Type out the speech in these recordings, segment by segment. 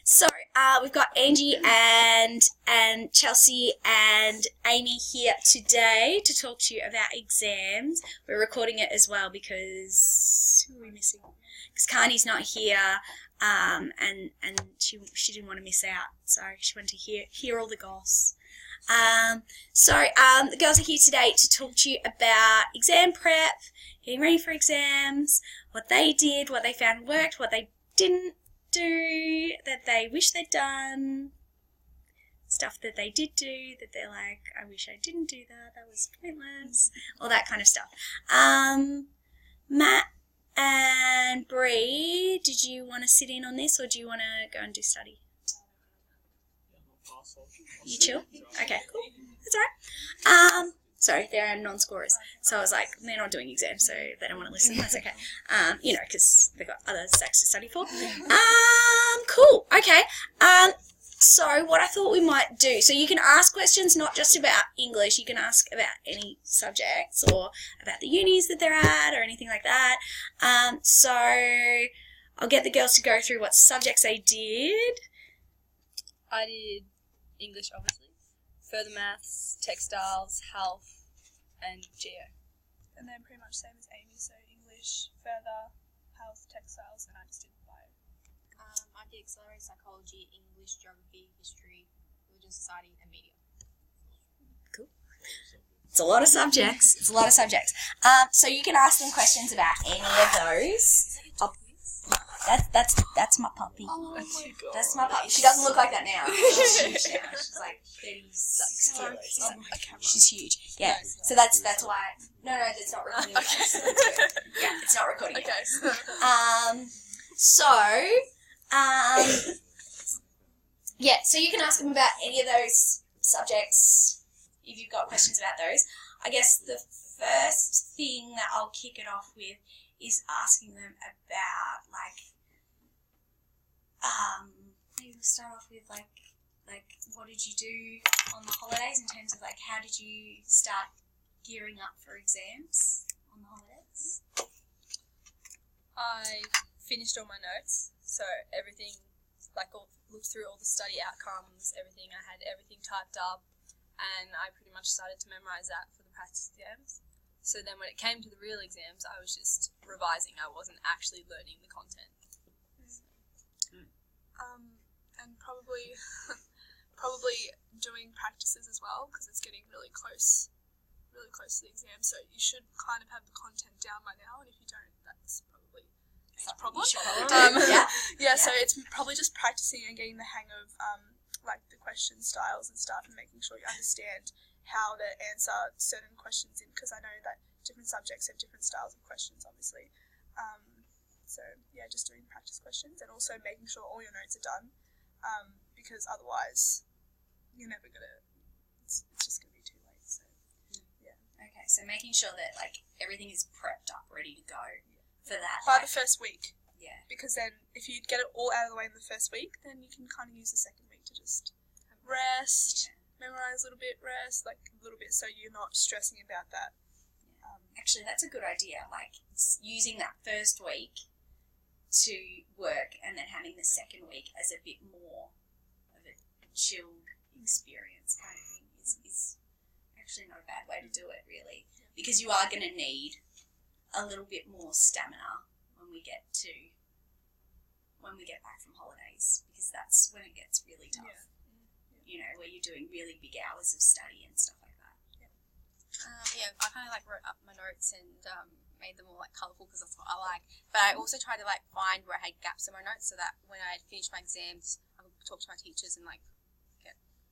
So we've got Angie and Chelsea and Amy here today to talk to you about exams. We're recording it as well because who are we missing? Because Carney's not here, and she didn't want to miss out, so she wanted to hear all the goss. The girls are here today to talk to you about exam prep, getting ready for exams, what they did, what they found worked, what they didn't do, that they wish they'd done, stuff that they did do that they're like, I wish I didn't do that was pointless, all that kind of stuff. Matt and Bree, did you want to sit in on this or do you want to go and do study? You chill? Okay, cool. That's all right. Sorry, they're non-scorers. So I was like, they're not doing exams, so they don't want to listen. That's okay. Because they've got other subjects to study for. Cool. Okay. So what I thought we might do, so you can ask questions not just about English, you can ask about any subjects or about the unis that they're at or anything like that. So I'll get the girls to go through what subjects they did. I did English, obviously, further maths, textiles, health, and geo. And then pretty much same as Amy, so English, further, health, textiles, and I just did bio. I did accelerated psychology, English, geography, history, religion, society, and media. Cool. It's a lot of subjects. So you can ask them questions about any of those. That's my puppy. Oh my god. That's my puppy. She doesn't look like that now. She's huge now. She's like 36 kilos. Oh my god. She's huge. Yeah. So that's why. No, that's not recording. Okay. So that's good. Yeah, it's not recording. Okay. So you can ask them about any of those subjects if you've got questions about those. I guess the first thing that I'll kick it off with is asking them about maybe we'll start off with like what did you do on the holidays in terms of how did you start gearing up for exams on the holidays? I finished all my notes, so everything, looked through all the study outcomes, everything. I had everything typed up, and I pretty much started to memorize that for the practice exams. So then when it came to the real exams, I was just revising. I wasn't actually learning the content. And probably doing practices as well, because it's getting really close to the exam, so you should kind of have the content down by now, and if you don't, that's probably a problem. So it's probably just practicing and getting the hang of the question styles and stuff, and making sure you understand how to answer certain questions because I know that different subjects have different styles of questions, obviously. Just doing practice questions and also making sure all your notes are done, because otherwise you're never gonna. It's just gonna be too late. So yeah. Okay, so making sure that everything is prepped up, ready to go for that by the first week. Yeah. Because then if you get it all out of the way in the first week, then you can kind of use the second week to just rest. Yeah. Memorize a little bit, rest, a little bit, so you're not stressing about that. Actually, that's a good idea. Using that first week to work, and then having the second week as a bit more of a chilled experience kind of thing is actually not a bad way to do it, really, because you are going to need a little bit more stamina when we get back from holidays, because that's when it gets really tough. Yeah. Where you're doing really big hours of study and stuff like that. I kind of wrote up my notes and made them all colourful because that's what I like. But I also tried to find where I had gaps in my notes so that when I had finished my exams, I would talk to my teachers and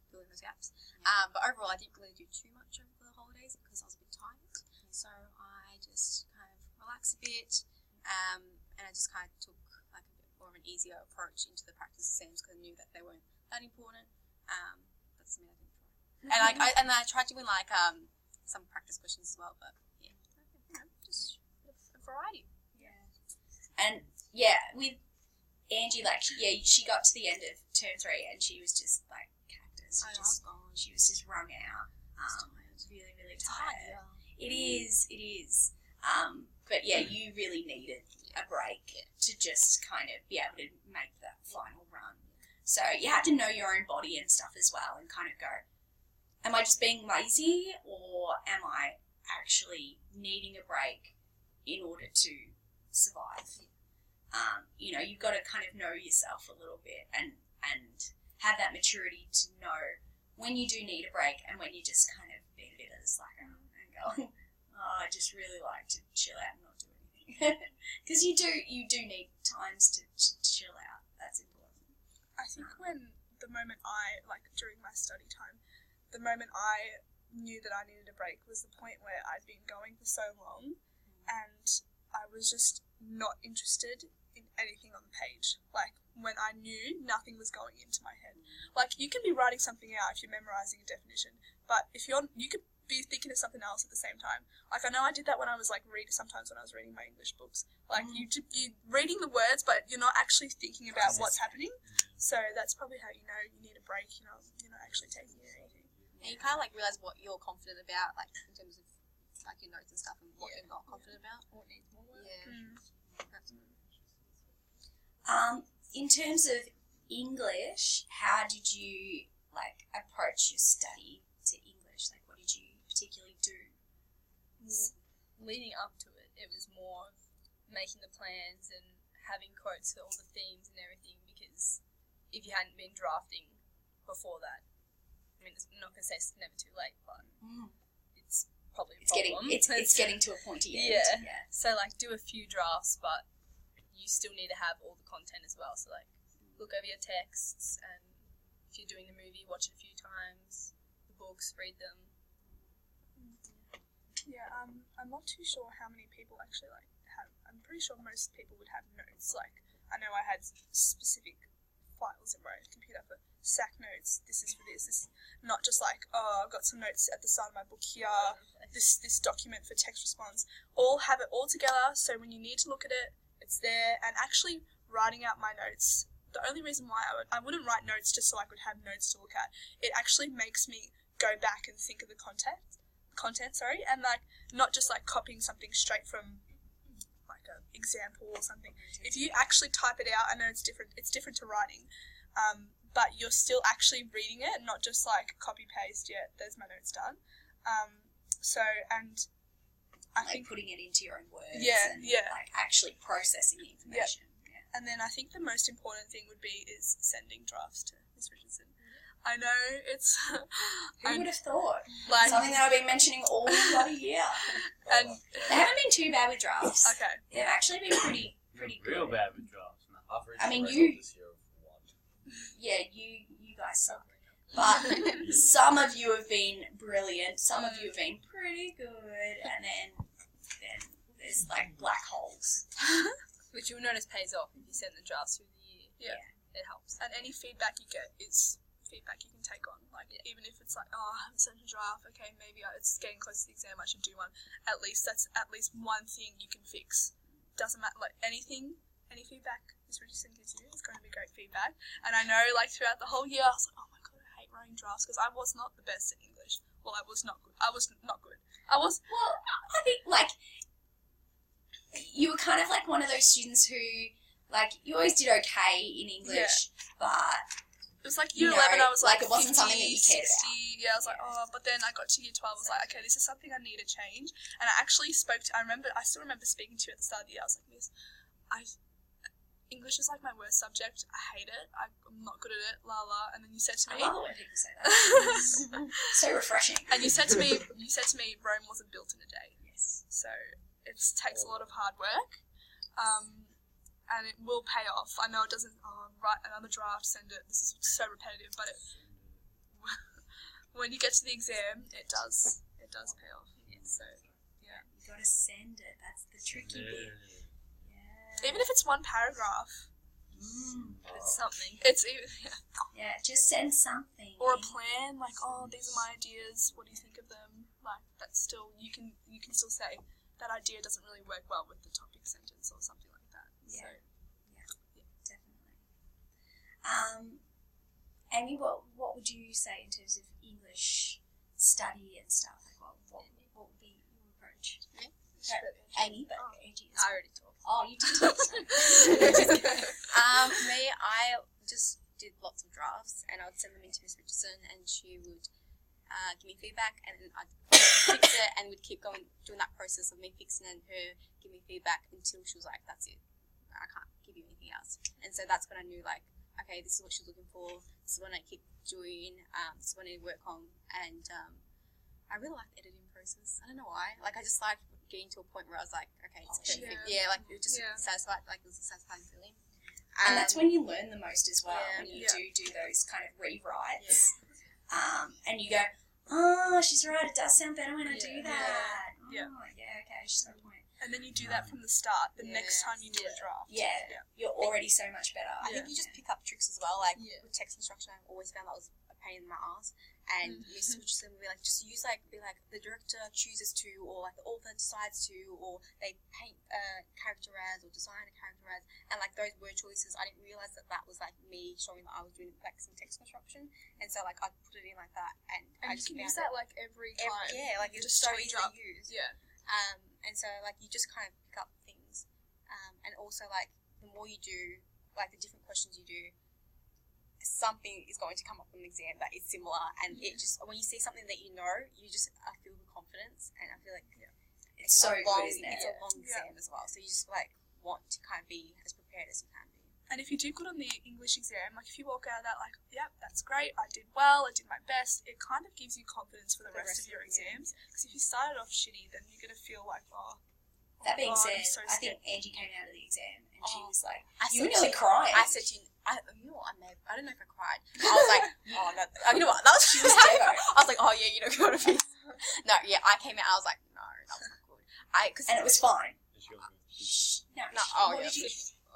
fill in those gaps. But overall, I didn't really do too much over the holidays because I was a bit tired. So I just kind of relaxed a bit, and I just kind of took a bit more of an easier approach into the practice exams because I knew that they weren't that important. That's something I didn't try. And I tried to win some practice questions as well, but just a variety. Yeah. And with Angie, she got to the end of term 3 and she was just cactus. She was just wrung out. Really, really tired. It is. But you really needed a break to just kind of be able to make that final run. So you had to know your own body and stuff as well and kind of go, am I just being lazy or am I actually needing a break in order to survive? You've got to kind of know yourself a little bit and have that maturity to know when you do need a break and when you just kind of be a bit of a slacker and go, I just really like to chill out and not do anything. Because you do need times to chill out. That's important. I think the moment during my study time, the moment I knew that I needed a break was the point where I'd been going for so long and I was just not interested in anything on the page. Like, when I knew nothing was going into my head. Like, you can be writing something out if you're memorizing a definition, but if you could be thinking of something else at the same time. Like, I know I did that when I was sometimes when I was reading my English books. Like, you're reading the words, but you're not actually thinking about what's happening. So that's probably how you know you need a break. You're not actually taking in anything. And you kind of realise what you're confident about, like in terms of your notes and stuff, and what you're not confident about. What needs more work. Absolutely. In terms of English, how did you approach your study to English? Like, what did you particularly do? Leading up to it, it was more of making the plans and having quotes for all the themes and everything, because if you hadn't been drafting before that, I mean, I'm not going to say it's never too late, but it's probably a problem. It's getting to a pointy end. Yeah. So, do a few drafts, but you still need to have all the content as well. So, look over your texts, and if you're doing the movie, watch it a few times. The books, read them. Yeah, I'm not too sure how many people actually have. I'm pretty sure most people would have notes. I know I had specific files in my computer for SAC notes. This is for this. This is not just I've got some notes at the start of my book here. This document for text response. All have it all together. So when you need to look at it, it's there. And actually writing out my notes. The only reason why I wouldn't write notes just so I could have notes to look at. It actually makes me go back and think of the content, and not just copying something straight from an example or something. If you actually type it out, I know it's different to writing, but you're still actually reading it, not just copy paste. Yeah, there's my notes done. And I think putting it into your own words. Yeah. Actually processing the information. Yeah. And then I think the most important thing is sending drafts to Ms. Richardson. I know it's... Who would have thought? Something that I've been mentioning all bloody year. And they haven't been too bad with drafts. Okay. They've actually been pretty good. Real bad with drafts. I mean, you guys suck. But some of you have been brilliant. Some of you have been pretty good. And then there's black holes. Which you'll notice pays off if you send the drafts through the year. Yeah. It helps. And any feedback you get is feedback you can take on. Even if it's I haven't sent a draft, okay, maybe it's getting close to the exam, I should do one. At least that's one thing you can fix. Doesn't matter, any feedback Ms. Richardson gives you is going to be great feedback. And I know, throughout the whole year, I was oh my god, I hate writing drafts, because I was not the best at English. Well, I was not good. I think, you were kind of one of those students who, you always did okay in English, but... It was year 11, I was it wasn't 50, something that you cared 60, about. Yeah, I was but then I got to year 12, I was okay, this is something I need to change. And I actually I still remember speaking to you at the start of the year, I was like, Miss, English is my worst subject, I hate it, I'm not good at it, la la, and then you said to me... I love it when people say that. So refreshing. And you said to me, Rome wasn't built in a day. Yes. So it takes a lot of hard work. And it will pay off. I know it doesn't, write another draft, send it, this is so repetitive, but when you get to the exam, it does pay off. Yeah. So, yeah. You gotta send it, that's the tricky bit. Yeah. Even if it's one paragraph. It's something. Yeah, just send something. Or a plan, these are my ideas, what do you think of them? That's still, you can still say, that idea doesn't really work well with the topic sentence or something like that. Yeah, So, definitely. Amy, what would you say in terms of English study and stuff? What would be your approach? Me? Amy, but Angie I already talked. Oh, you did talk. Me, I just did lots of drafts, and I would send them into Miss Richardson, and she would give me feedback, and then I'd fix it, and we'd keep going, doing that process of me fixing it and her giving me feedback until she was like, that's it, I can't give you anything else. And so that's when I knew, like, okay, this is what she's looking for, this is what I keep doing, this is what I need to work on. And I really liked the editing process. I don't know why. Like, I just liked getting to a point where I was like, okay, it's perfect. Yeah, like, it was just satisfied, like, it was a satisfying feeling. And that's when you learn the most as well, Yeah. when you do those kind of rewrites. And you go, oh, she's right, it does sound better when I do that. Yeah. Oh, yeah, okay, she's got a point. And then you do that from the start, the next time you do a draft. Yeah, you're already so much better. I think you just pick up tricks as well. Like with text instruction, I always found that was a pain in my ass. And Miss Richardson would be like, just use the director chooses to, or like the author decides to, or they paint a character as, or design a character as, and like those word choices, I didn't realize that was like me showing that I was doing like some text construction. And so like I put it in like that, and I just you can use that like every time. Yeah, like it's just so change easy up. to use. Yeah. And so like you just kind of pick up things, and also like the more you do, like the different questions you do, something is going to come up in an exam that is similar, and it just, when you see something that you know, you just feel the confidence, and I feel like it's so good, isn't it? It's a long exam as well, so you just like want to kind of be as prepared as you can be. And if you do good on the English exam, like if you walk out of that like, yep, that's great, I did well, I did my best, it kind of gives you confidence for the rest of your exams. Because if you started off shitty, then you're going to feel like, that being said, I'm so I scared. think Angie came out of the exam and she was like, you were nearly crying. I said to you, you know what, I don't know if I cried. I was like, oh no, you know what, that was, She was devo. I was like, oh yeah, you know what I mean. No, yeah, I came out, I was like, no, that was not good. And it was fine. No,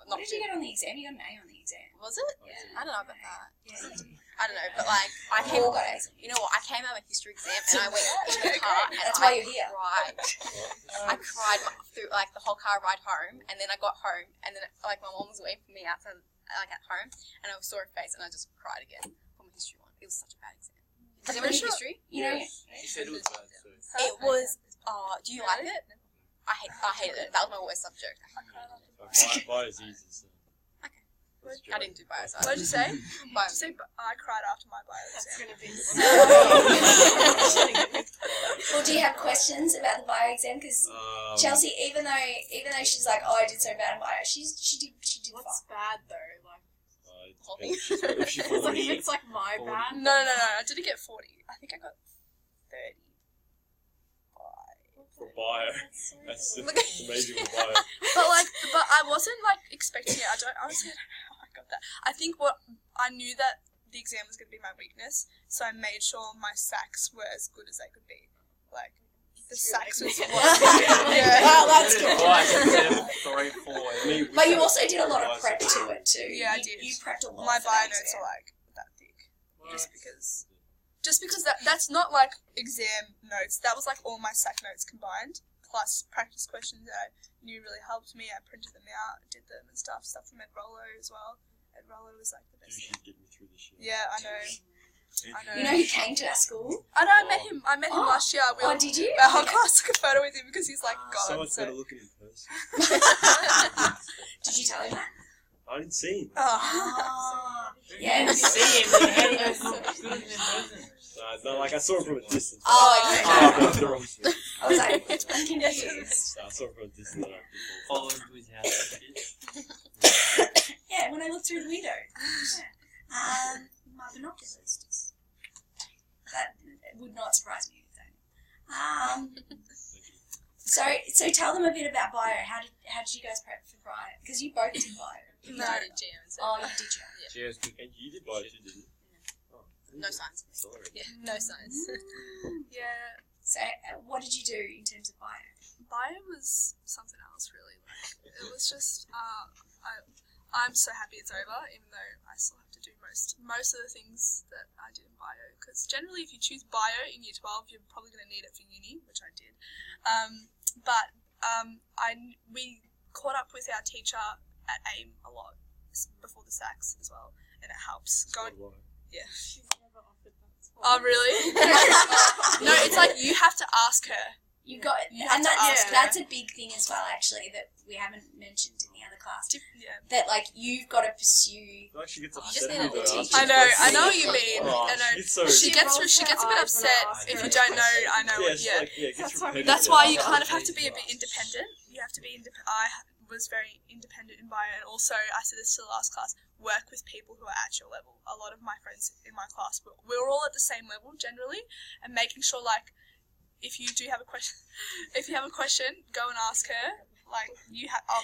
What did you get on the exam? You got an A on the exam. Was it? Yeah. I don't know about that. Yeah. I don't know, but like I We came. all got A's. You know what? I came out of a history exam and I went in the car and That's I why you're here. cried. I cried through like the whole car ride home, and then I got home, and then like my mom was waiting for me outside, like at home, and I saw her face, and I just cried again for my history one. It was such a bad exam. Did you do history? You know, She said it was bad, so. It was. Do you like it? I hated it. That was my worst subject. Bio's easy, so. I didn't do bio. So What did you say? Bio. Did you say I cried after my bio exam? well, do you have questions about the bio exam? Because Chelsea, even though she's like, oh, I did so bad in bio, she did What's fine. bad though? Like, If she it's like if it's like my 40. bad. No, I didn't get 40. I think I got 30. for bio, that's amazing for bio. But I wasn't like expecting it. Honestly, I don't know how I got that. I think I knew that the exam was going to be my weakness, so I made sure my sacks were as good as they could be. Like, the sacks was Wow, that's good. Three, four. But you also did a lot of prep to it too. Yeah, I You- did. You prepped a lot. My for bio that notes exam. are like that thick. Just because that's not like exam notes. That was like all my SAC notes combined, plus practice questions that I knew really helped me. I printed them out, did them and stuff from Ed Rollo as well. Ed Rollo was like the best. She's getting me through this year. Yeah, I know. You know who came to our school? I know. I met him last year. Did you? Our whole class took a photo with him because he's like God. So much better looking in person. Did you tell him that? I didn't see him. Oh, yeah. See him. How do you know it's good in person? No, like I saw him from a distance. Oh, okay. The wrong thing. I was like, I'm confused. I saw him from a distance. Follow him to his house. Yeah, when I looked through the window. Yeah. My binoculars just. That would not surprise me if they. So tell them a bit about bio. How did you guys prep for bio? Because you both did bio. No, I did GMs. Oh, you did you? And you did bio too, didn't you? Oh, No science. sorry. Yeah, no science. Yeah, So what did you do in terms of bio? bio was something else really. Like it was just I'm so happy it's over, even though I still have to do most of the things that I did in bio. Because generally, if you choose bio in year 12, you're probably going to need it for uni, which I did. We caught up with our teacher at AIM a lot before the SACs as well, and it helps. Yeah. She's never offered that spot. Oh really? No, it's like you have to ask her. You got, You have and to that's, ask. that's a big thing as well, actually, that we haven't mentioned in the other class. Yeah. That, like, you've got to pursue. Like she gets just upset need when a you don't little ask teacher. her I know questions. what you mean. Oh, I know. she's so. She gets a bit upset if you don't know. I know. Yeah, she's Yeah. like, yeah, gets repetitive. That's why you kind of have to be a bit independent. You have to be independent. I was very independent in bio, and also I said this to the last class: work with people who are at your level. A lot of my friends in my class, we were all at the same level generally, and making sure like if you do have a question, go and ask her. Like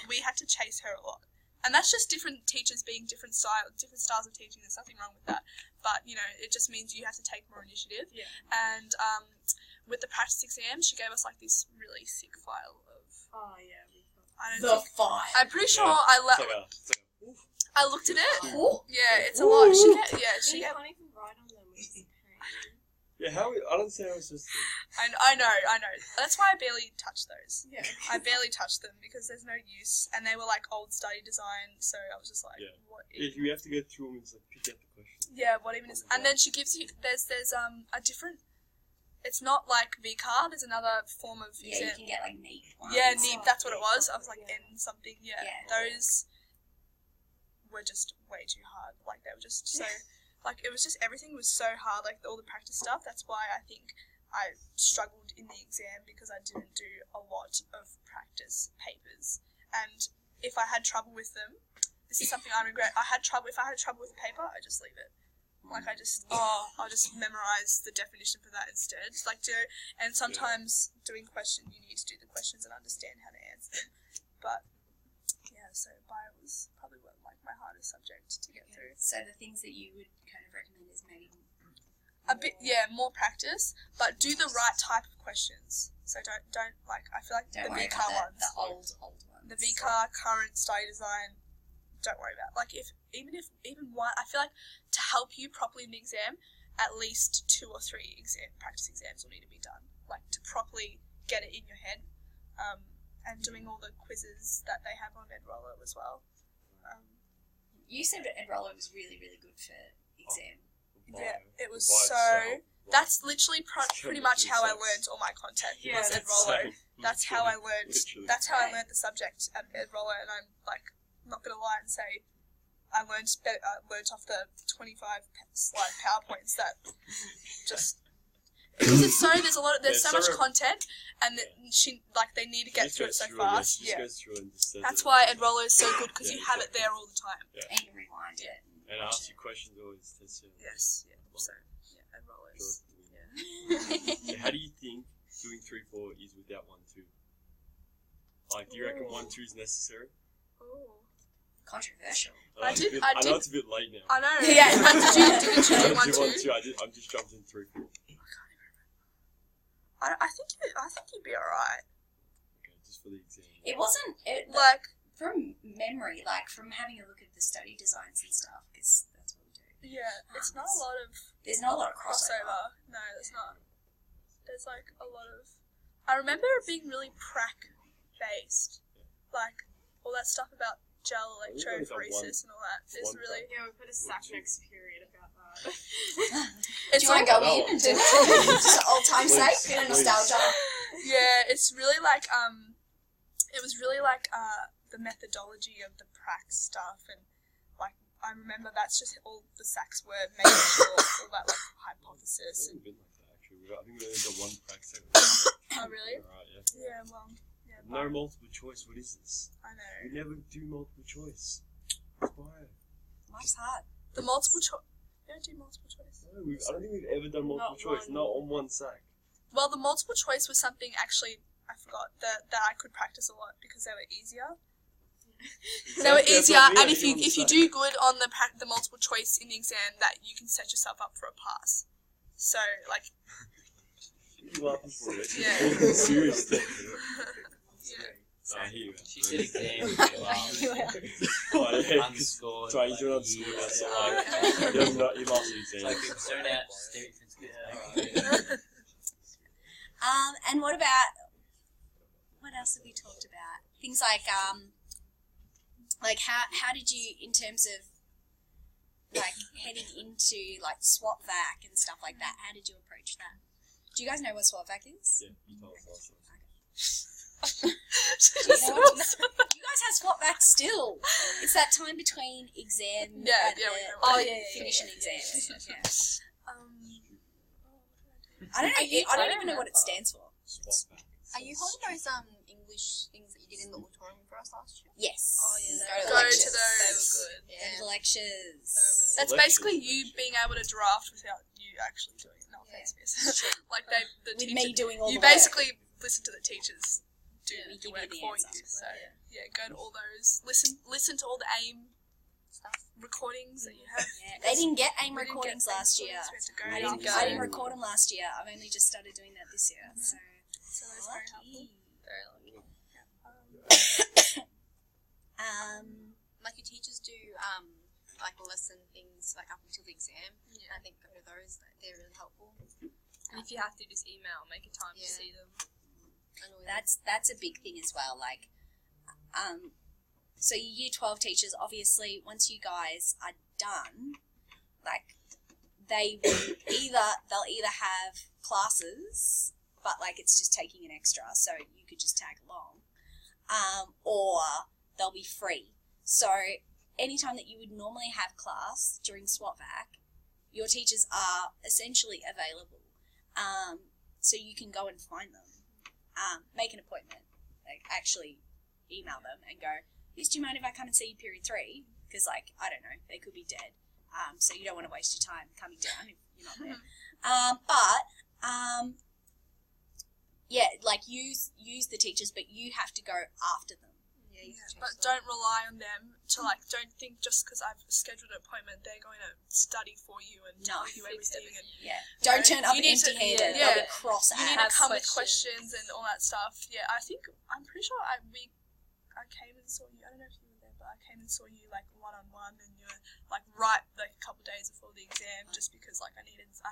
we had to chase her a lot, and that's just different teachers being different styles of teaching. There's nothing wrong with that, but you know it just means you have to take more initiative. Yeah. And with the practice exams, she gave us like this really sick file of. Oh yeah. I don't The think. fire. I'm pretty sure Yeah. It's like oof. I looked at it. Oh. Yeah, it's a lot. She can't even write on them. Which is crazy. Yeah, I don't see how it's just. I know. That's why I barely touched those. Yeah. I barely touched them because there's no use, and they were like old study design. So I was just like, Yeah. what? Yeah, you have to go through them and just like pick out the question. Yeah, what even is? And then she gives you there's a different. It's not like VCAR. There's another form of Yeah, you exam. can get, like, neat ones. Yeah, NEEP, that's what it was. I was like, Yeah. N something, yeah. Yeah. Those were just way too hard. Like, they were just so, like, it was just, everything was so hard, like, all the practice stuff. That's why I think I struggled in the exam, because I didn't do a lot of practice papers. And if I had trouble with them, this is something I regret. If I had trouble with a paper, I just leave it. Like I'll just memorize the definition for that instead. Like and sometimes doing question, you need to do the questions and understand how to answer them. But yeah, so bio was probably like my hardest subject to get through. So the things that you would kind of recommend is maybe A bit, more practice, but do the right type of questions. So don't like I feel like don't the worry VCAR about ones, the old ones. the VCAR current study design. Don't worry about. Like even one, I feel like to help you properly in the exam, at least 2 or 3 practice exams will need to be done. Like to properly get it in your head, and doing all the quizzes that they have on EdRoller as well. You said that EdRoller was really, really good for exam. Yeah, it was By so. itself, That's literally pretty much how I Sense. learned all my content. Yeah, was that's EdRoller. Same. That's how I learned. Literally. That's how I learned the subject at EdRoller, and I'm like not gonna lie and say I learned off the 25 slide PowerPoints that just because it's so there's so much content, and that they need to get Just through goes it so through fast. She just Yeah, goes through and just says that's it. why EdRoller is so good because Yeah, you have it exactly. there all the time. And you can rewind it. And ask you questions always. That's it. Yes, yeah. So yeah, EdRoller is So how do you think doing 3-4 is without 1-2? Like, do you reckon 1-2 is necessary? Oh. Controversial. I did- I know I did- it's a bit late now. I know. Yeah. Didn't you do I one did too? 1-2. I'm just jumped in 3-4. I think you'd be alright. Okay, just for the exam. It wasn't Like, from memory, like from having a look at the study designs and stuff, because that's what we do. yeah, it's not a lot of There's not a lot of crossover. crossover. No, there's not. There's like a lot of. I remember it being really prac based, like all that stuff about gel think only got electrophoresis and all that. It's one really. Yeah, we put a sack next period about that. Do you want to go in and do just old time's sake, Please, bit of please. nostalgia? Yeah, it's really like it was really like the methodology of the prac stuff, and like I remember that's just all the sacks were made sure all that like hypothesis. It's been like that, actually. I think we only did one practice. Oh really? Alright, yeah. Yeah, well, yeah. No multiple choice. What is this? I know. We never do multiple choice. Why? Life's hard. The multiple choice. You don't do multiple choice. No, I don't think we've ever done multiple Not choice. one. Not on one sack. Well, the multiple choice was something actually I forgot that I could practice a lot because they were easier. They were That's easier, what we and are, if you on the do good on the multiple choice in the exam, that you can set yourself up for a pass. So like, sack. You laughing for it? Yeah. Serious thing. yeah. I hear you. She said exam. Oh, yeah. Unscored. Sorry, you do it on like, school. years. That's so like, you lost the It's exam. like it's thrown out. Stereotypes good. And what about, what else have we talked about? Things like how did you, in terms of like heading into like SWAT vac and stuff like that, how did you approach that? Do you guys know what SWOT-VAC is? Yeah, you told us last time. Do you know what you guys have SWOT-VAC still? It's that time between exam. Yeah, and yeah, we the- know what the it is. finishing Yeah, exams. yeah, Yeah. What I don't know. Are you- I don't I even know what it remember. stands for. Swap back. Are you holding those English things that you did in the auditorium for us last year? Yes. Oh, yeah, Go lectures. to They those. were good. And the lectures. That's Lectures, basically you lectures. being able to draft without you actually doing it. No offense, miss. Like the With teacher, me doing all you the work. basically listen to the teachers do Yeah, the give you work the for you. answers. So yeah, go to all those. Listen to all the AIM Stuff. recordings that you have. Yeah. They didn't get AIM We didn't get recordings last year. recordings, we had to go I and didn't, go. I didn't record them last year. I've only just started doing that this year. So So that's very helpful. lucky. Very lucky. Like your teachers do, like lesson things like up until the exam. Yeah. And I think go to those; they're really helpful. And if you have to, just email, make a time to Yeah. see them. That's a big thing as well. Like, so your year 12 teachers, obviously, once you guys are done, like, they'll either have classes, but like it's just taking an extra, so you could just tag along, or they'll be free. So anytime that you would normally have class during SWOT-VAC, your teachers are essentially available. So you can go and find them, make an appointment, like actually email them and go, "Yes, do you mind if I come and see you period 3? Because, like, I don't know, they could be dead. So you don't want to waste your time coming down if you're not there. Yeah, like use the teachers, but you have to go after them. Yeah, But don't rely on them to don't think just because I've scheduled an appointment they're going to study for you and tell you fix everything. And Yeah. Don't turn up you need to- empty-handed. yeah. They'll be cross you need at to come with questions. questions and all that stuff. Yeah, I'm pretty sure I came and saw you. I don't know if you were there, but I came and saw you like one-on-one, and you were like right like a couple of days before the exam, just because like I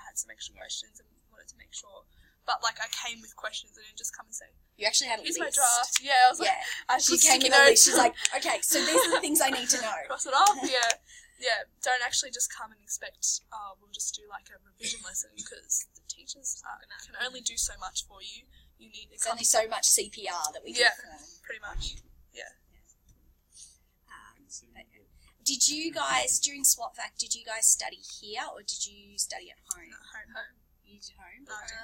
had some extra questions and wanted to make sure. But like I came with questions and didn't just come and say, You actually had a "Here's list. my draft." Yeah, I was like, Yeah. I She put came sticky with a list. notes. She's like, okay, so these are the things I need to know. Cross it off. Yeah. Don't actually just come and expect, we'll just do like a revision lesson, because the teachers can only do so much for you. You need to There's come only so much CPR that we can Yeah. perform. pretty much. Did you guys, during SWOT-VAC, did you guys study here or did you study at home? Home. You did home? No, I didn't.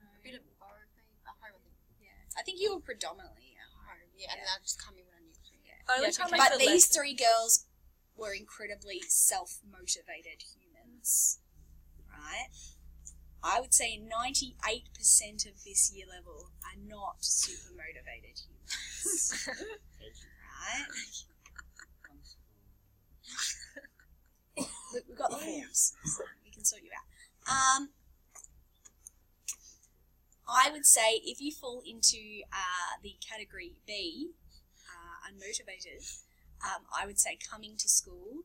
A bit of both, maybe. At home, I think. Yeah. I think you were predominantly at home. Home, yeah, and then I'd just come in when I need to. Yeah. Only Yeah, time okay. I But did these lessons. 3 girls were incredibly self-motivated humans, right? I would say 98% of this year level are not super motivated humans, right? Look, we've got the forms, so we can sort you out. I would say if you fall into the category B, unmotivated, I would say coming to school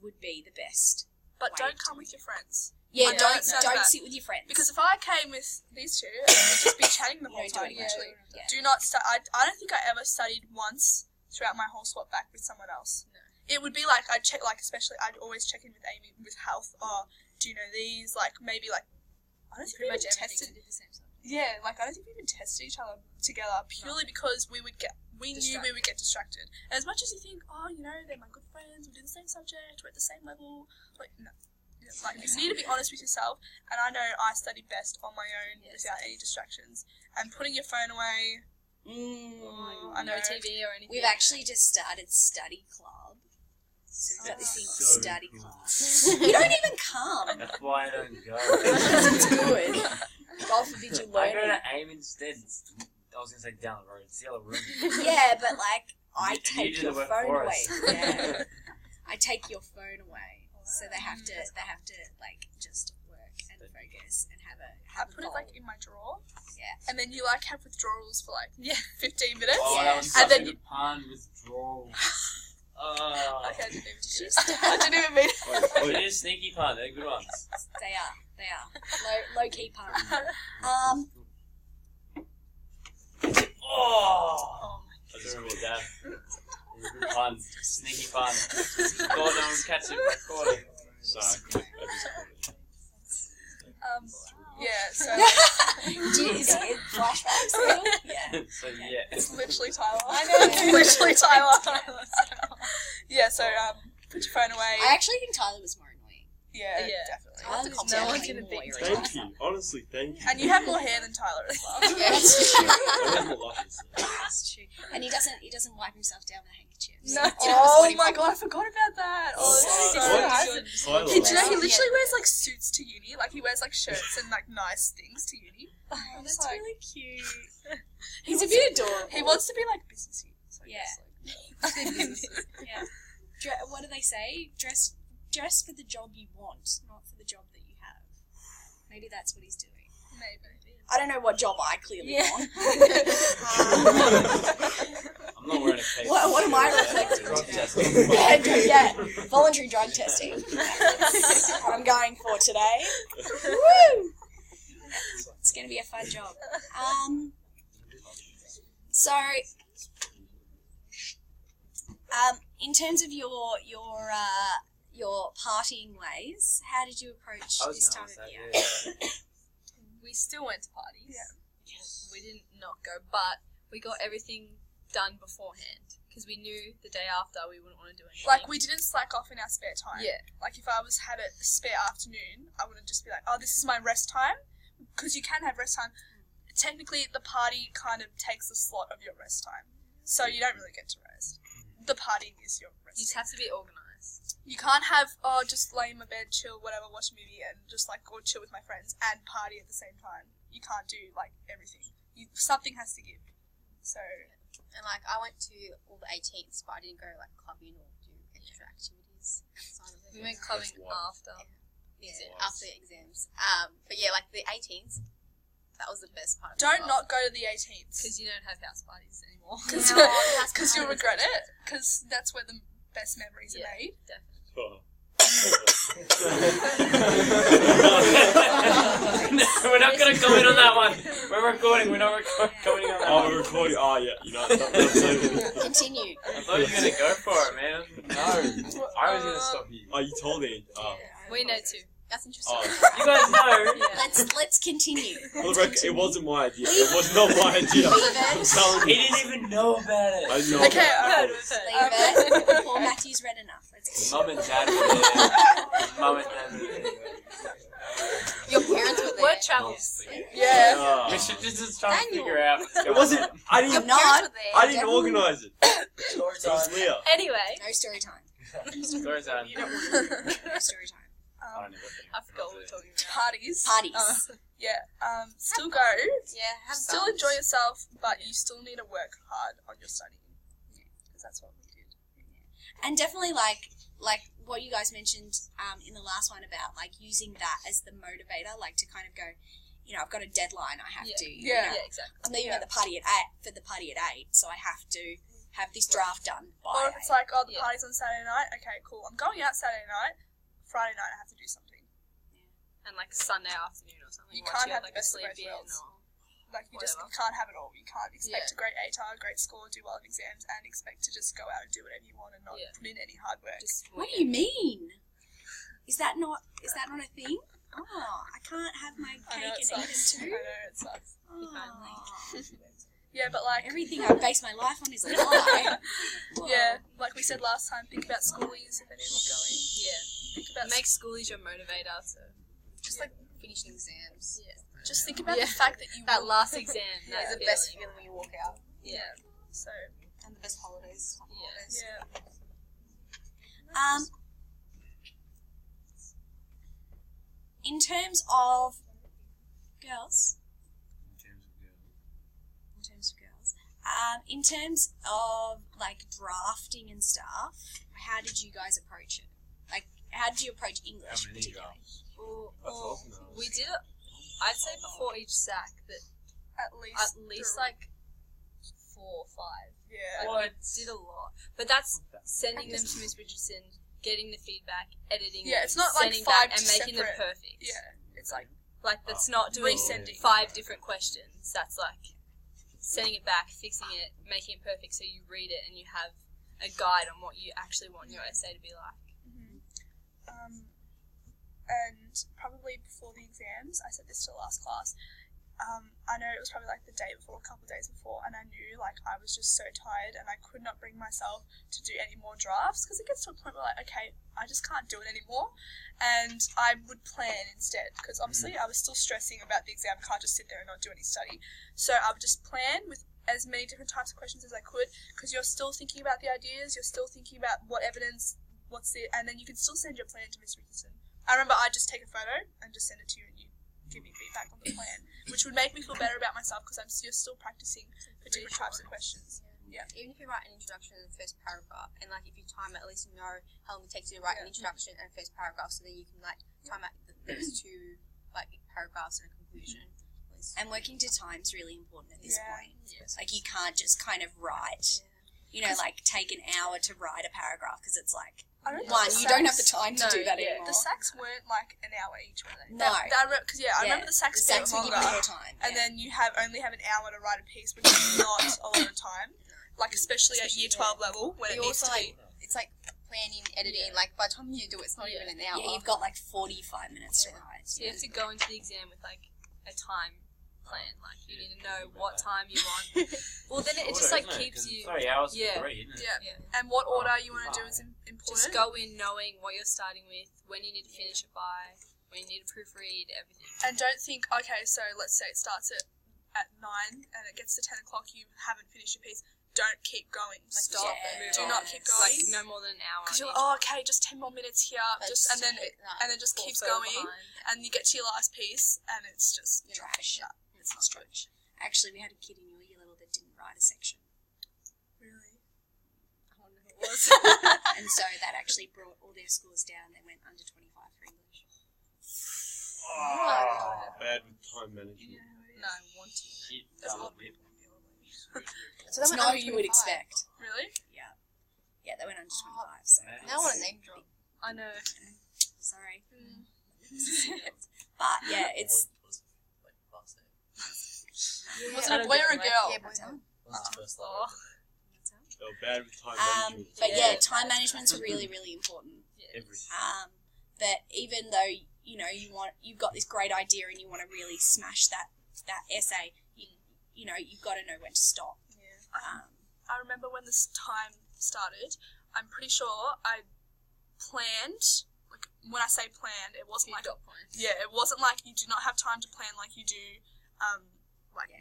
would be the best. But way don't to come do with it. your friends. Yeah, I don't understand that. sit with your friends. Because if I came with these two, I would just be chatting the You whole don't do time, it, literally. yeah. Do not I don't think I ever studied once throughout my whole SWOT-VAC with someone else. No. It would be like, I'd check, like, especially, I'd always check in with Amy with health. Do you know these? Like, maybe, like, I don't think we Pretty even much everything tested. we did the same stuff. Yeah, like, I don't think we even tested each other together purely because we knew we would get distracted. And as much as you think, they're my good friends, we do the same subject, we're at the same level, like, no. It's like, you need to be honest with yourself, and I know I study best on my own without any distractions. And putting your phone away, I know. No TV or anything. We've actually just started study club. So we've got this thing So study cool. club. You don't even come. That's why I don't go. It's good. God forbid you I go learn to AIM instead. I was going to say down the road. It's the other room. it. Yeah, but like I And you take do your the work phone for away. us. Yeah. I take your phone away. So they have to like just work and focus and have I a put it, goal. like, in my drawer. Yeah. And then you, like, have withdrawals for, like, 15 minutes. Oh, Yeah. that was And such then a good pun. Withdrawal. Okay, I didn't even do it. I didn't even mean it. Oh, it is sneaky pun. They're good ones. They are. Low key pun. Oh! Oh, my I just remember that. It was a good pun. Sneaky pun. Thought no one would catch it. I caught it. Sorry, I just caught it. So yeah. It's literally Tyler. I know. It's literally Tyler. Yeah, so put your phone away. I actually think Tyler was more annoying. Yeah, Yeah. definitely. Tyler was No one's definitely gonna more beat irritating. Thank you. Honestly, thank you. And you have more hair than Tyler as well. Yeah, it's true. I was more luscious. That's true. And he doesn't wipe himself down with a handkerchief. No. You know, that's Oh what he my wiped god, I with. forgot about that. Oh, What? so What? good. Tyler. He, do you know, he Yeah. literally wears like suits to uni. Like he wears like shirts and like nice things to uni. Oh, I'm that's just like, really cute. He's a bit adorable. he wants to be like businessy. So I Yeah. guess, Yeah. What do they say? Dress for the job you want, not for the job that you have. Maybe that's what he's doing. maybe. I don't know what job I clearly want. I'm not wearing a cape. What am I reflecting Drug to? testing. Yeah, voluntary drug testing. That's what I'm going for today. Woo! It's going to be a fun job. So, in terms of your partying ways, how did you approach I was this gonna time ask of that, year? yeah. We still went to parties. Yeah. We didn't not go, but we got everything done beforehand because we knew the day after we wouldn't want to do anything. Like we didn't slack off in our spare time. Yeah. Like if I had a spare afternoon, I wouldn't just be like, oh, this is my rest time, because you can have rest time. Technically, the party kind of takes the slot of your rest time, so you don't really get to rest. The partying is your rest. You just have to be organised. You can't have just lay in my bed, chill, whatever, watch a movie, and just like go chill with my friends and party at the same time. You can't do like everything. Something has to give. So And like I went to all the 18th, but I didn't go like clubbing or do extra activities outside of it. We went clubbing That's wild. after. Yeah, after exams. But yeah, like the 18th, that was the best part. Of don't the not go to the 18th Because you don't have house parties anymore. because No, that's you'll parties. regret it. Because that's where the best memories are made. Definitely. Oh. No, we're not going to comment on that one. We're recording. We're not commenting on that Oh, one. we're recording. Oh, yeah. You know, that's Continue. I thought you were going to go for it, man. No. I was going to stop you. Oh, you told me. We know too. That's interesting. Oh. You guys know. Yeah. Let's continue. For the record, it wasn't my idea. It was not my idea. I'm telling He you. didn't even know about it. I know. Okay, Leave it. Paul Matthews read enough. Let's Mum and Dad were there. Mum and Dad were there. Your parents were there. Word travels. Yeah. Ah. We should just try and Daniel. figure out what's going It wasn't. on. I Your didn't. not. parents were there. I didn't Definitely. organise it. It was Leah. Anyway, No story time. Stories on. No story time. I don't know what I forgot what we were talking about. Parties. Parties. Yeah. Still go. Yeah, have Still fun. enjoy yourself, but you still need to work hard on your studying. Because that's what we did. And definitely like what you guys mentioned in the last one about like using that as the motivator, like to kind of go, you know, I've got a deadline, I have Yeah. to. you Yeah. know, Yeah, exactly. I'm leaving Yeah. at the party at 8 for the party at 8, so I have to have this draft done by Or if it's like, oh, the Yeah. party's on Saturday night. Okay, cool. I'm going out Saturday night. Friday night, I have to do something. And like Sunday afternoon or something. You once can't you have like the a best of sleep both in worlds. or Like, you Whatever. can't have it all. You can't expect Yeah. a great ATAR, a great score, do well in exams, and expect to just go out and do whatever you want and not Yeah. put in any hard work. just What do you mean? Is that not a thing? Oh, I can't have my I know cake it and eat sucks. it I too. know it sucks. Oh. Yeah, but like, Everything I base my life on is a lie. yeah, like we said last time, think about schoolies if anyone's going. Yeah. Think about Make schoolies your motivator. So just like Finishing exams. yeah. just think about Yeah. the fact that you That will- last exam. Yeah. That It's the best feeling. feeling when you walk out. Yeah. So And the best holidays. Yeah. yeah, In terms of girls, in terms of like drafting and stuff, how did you guys approach it? Like, how did you approach English particularly? We did it. I'd say before each sack that at at least three. like 4 or 5. Yeah. Like, we did a lot. But that's sending them to Miss Richardson, getting the feedback, editing Yeah, them, it's not like sending 5 back and making them separate- perfect. Yeah, it's like Like, that's not doing Resending. 5 different questions. That's like sending it back, fixing it, making it perfect so you read it and you have a guide on what you actually want your essay to be like. and probably before the exams, I said this to the last class, I know it was probably like the day before, a couple of days before, and I knew like I was just so tired and I could not bring myself to do any more drafts because it gets to a point where like, okay, I just can't do it anymore, and I would plan instead because obviously I was still stressing about the exam. I can't just sit there and not do any study, so I would just plan with as many different types of questions as I could because you're still thinking about the ideas, you're still thinking about what evidence, what's it, and then you can still send your plan to Miss Richardson. I remember I'd just take a photo and just send it to you and you give me feedback on the plan, which would make me feel better about myself because you're still practicing for different types of questions. Yeah. Even if you write an introduction in the first paragraph, and like if you time it, at least you know how long it takes you to write an introduction and first paragraph, so then you can like time out those two like paragraphs and a conclusion. And working to time's really important at this point. Yes. Like you can't just kind of write, you know, like take an hour to write a paragraph because it's like, one, you don't have the time to do that anymore. The SACs weren't like an hour each, were they? No. Because I remember the SACs being would longer, give you more time. and then you only have an hour to write a piece, which is not a lot of time. Like especially at year 12 level when it needs to be. It's like planning, editing. Like by the time you do it, it's not even an hour. Yeah, you've got like 45 minutes to write. So you have to go into the exam with like a time plan. Like you need to know what time you want. Well, then it just like keeps you. 3 hours Yeah. for 3, isn't it? Yeah. And what order you want to do is important. Just go in knowing what you're starting with, when you need to finish it by, when you need to proofread, everything. And don't think, okay, so let's say it starts at 9 and it gets to 10 o'clock, you haven't finished your piece. Don't keep going. Stop. Yeah. Do not keep Like going. no more than an hour. Because you're like, okay, just 10 more minutes here, and then it just Fall keeps further going, behind. and you get to your last piece, and it's just Trash. No, it's not trash. Actually, we had a kid in your year level that didn't write a section. Really. I wonder who it was. And so that actually brought all their scores down. They went under 25 for English. Bad with time management. No, wanting. Shit, double whip. So It's not who you would expect. Really? Yeah, they went under 25. So Now I want a name drop. I know. sorry. But yeah, it's Was it a boy or a girl? Yeah, boys now. Oh, They were bad with time management. but yeah, time management's really, really important. Everything. That even though you've got this great idea and you want to really smash that essay, you know you've got to know when to stop. I remember when this time started, I'm pretty sure I planned, like when I say planned, it wasn't like dot points. Yeah, it wasn't like you do not have time to plan like you do